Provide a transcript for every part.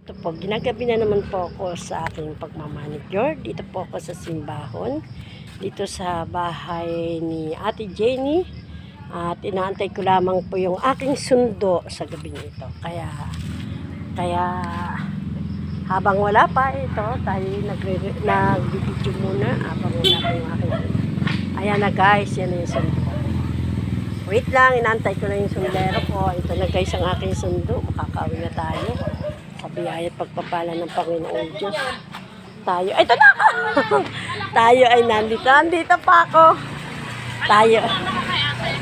Ito po, ginagabi na naman po ako sa aking pagmamanicure. Dito po ako sa simbahon. Dito sa bahay ni Ate Jenny. At inaantay ko lamang po yung aking sundo sa gabi nito. Kaya habang wala pa ito, tayo nag-video muna habang wala pa yung aking sundo. Ayan na guys, yan na yung sundo. Wait lang, inaantay ko na yung sundero ko. Ito na guys ang aking sundo. Makakawin na tayo. Sa biyaya pagpapala ng Panginoong Diyos. Tayo, ito na ako! Tayo ay nandito. Nandito pa ako. Tayo.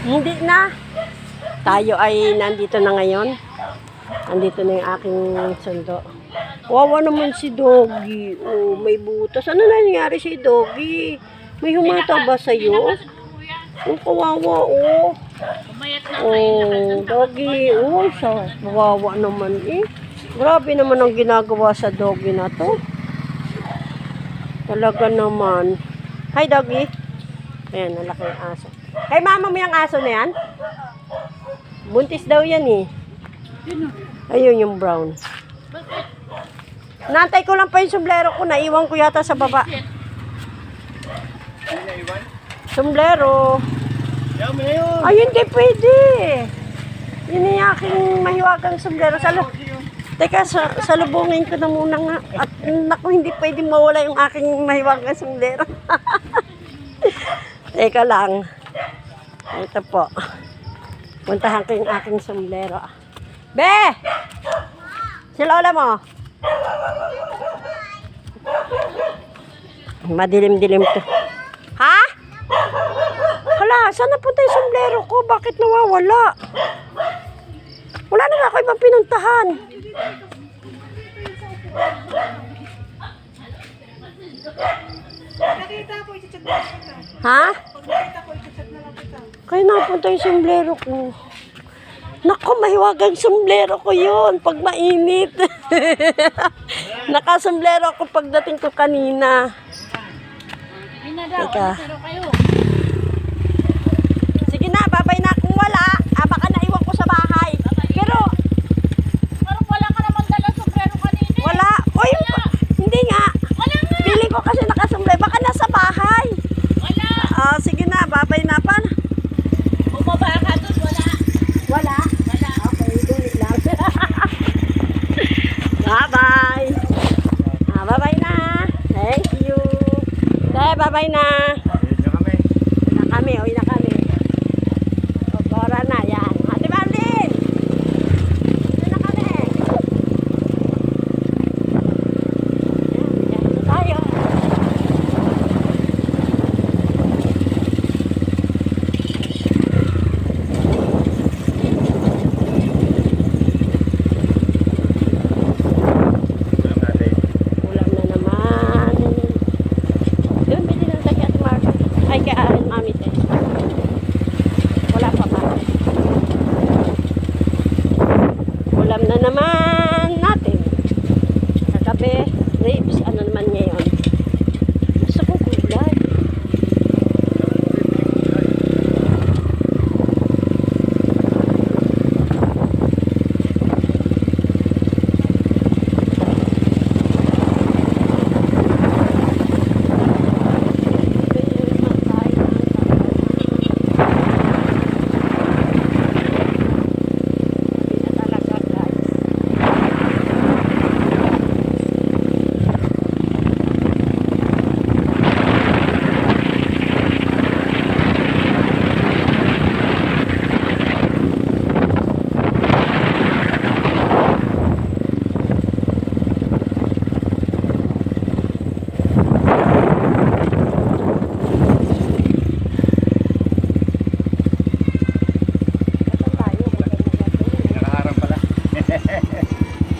Hindi na. Tayo ay nandito na ngayon. Nandito na yung aking sundo. Wawa naman si Doggy. Oh, may butas. Ano nangyari si Doggy? May humataw ba sa'yo? Oh, kawawa, oh. Oh, Doggy. Oh, sa kawawa naman eh. Grabe naman ang ginagawa sa Doggy na to. Talaga naman. Hi, Doggy. Ayan, nalaki yung aso. Hey, mama mo yung aso na yan? Buntis daw yan eh. Ayun yung brown. Nantay ko lang pa yung sombrero ko. Naiwan ko yata sa baba. Sombrero. Ay, hindi pwede. Yun yung aking mahiwagang sombrero. Teka, salubungin ko na muna nga. At naku, hindi pwede mawala yung aking mahiwagang sombrero. Teka lang. Ito po. Puntahan ko yung aking sombrero. Be! Si lola mo. Madilim-dilim to. Ha? Hala, saan napunta yung sombrero ko? Bakit nawawala? Wala na nga ako ibang pinuntahan. Nakita ko, i-chat na lang kita. Ha? Pag nakita ko, i-chat na lang kita. Kaya napunta yung sombrero ko. Naku, mahiwagang sombrero ko yun pag mainit. Nakasombrero ako pagdating ko kanina. Teka. Sige na, babay na kung wala. Baka naiwan ko sa bahay. Pero wala ka naman dalang sombrero kanina. wala. Uy, hindi nga. Wala nga. Pili ko kasi nakasombrero. Baka nasa bahay. Wala. Sige na, babay na pa. Bumaba ka doon, wala. Wala. Wala. Okay, duli lang. Bye-bye. Bye-bye na. Thank you. Bye-bye na. Uwi na kami. Bora na, yan. Ate Marlene! Uwi na kami. Yan, tayo. Ulam na naman. Doon, bili lang tayo Ate Marlene. Ay, kaya Mami Tess. Wala pa ba? Ulam na naman natin. Kagabi, ribs. Ano naman ngayon? Gusto kong gulay.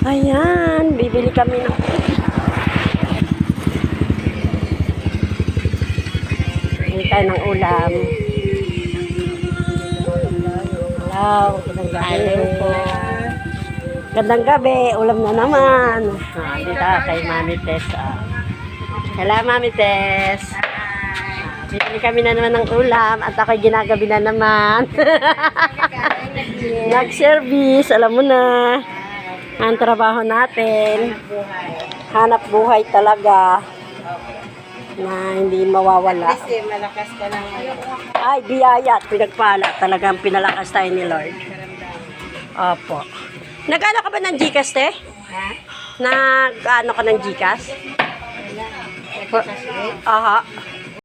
Ayan, bibili kami ng bibili tayo ng ulam. Hello, gandang gabi. Gandang gabi, ulam na naman. Dito kay Mami Tess. Hello, Mami Tess. Bibili kami na naman ng ulam at ako'y ginagabi na naman. Nag-service, alam mo na. Ang trabaho natin, Buhay. hanap buhay talaga na hindi mawawala. Kasi malakas ka lang ngayon. Ay, biyaya at pinagpala. Talagang pinalakas tayo ni Lord. Opo. Nag-ano ka ba ng Gcash, te? Ha? Nag-ano ka ng Gcash? Wala. Nagkakasway. Aha.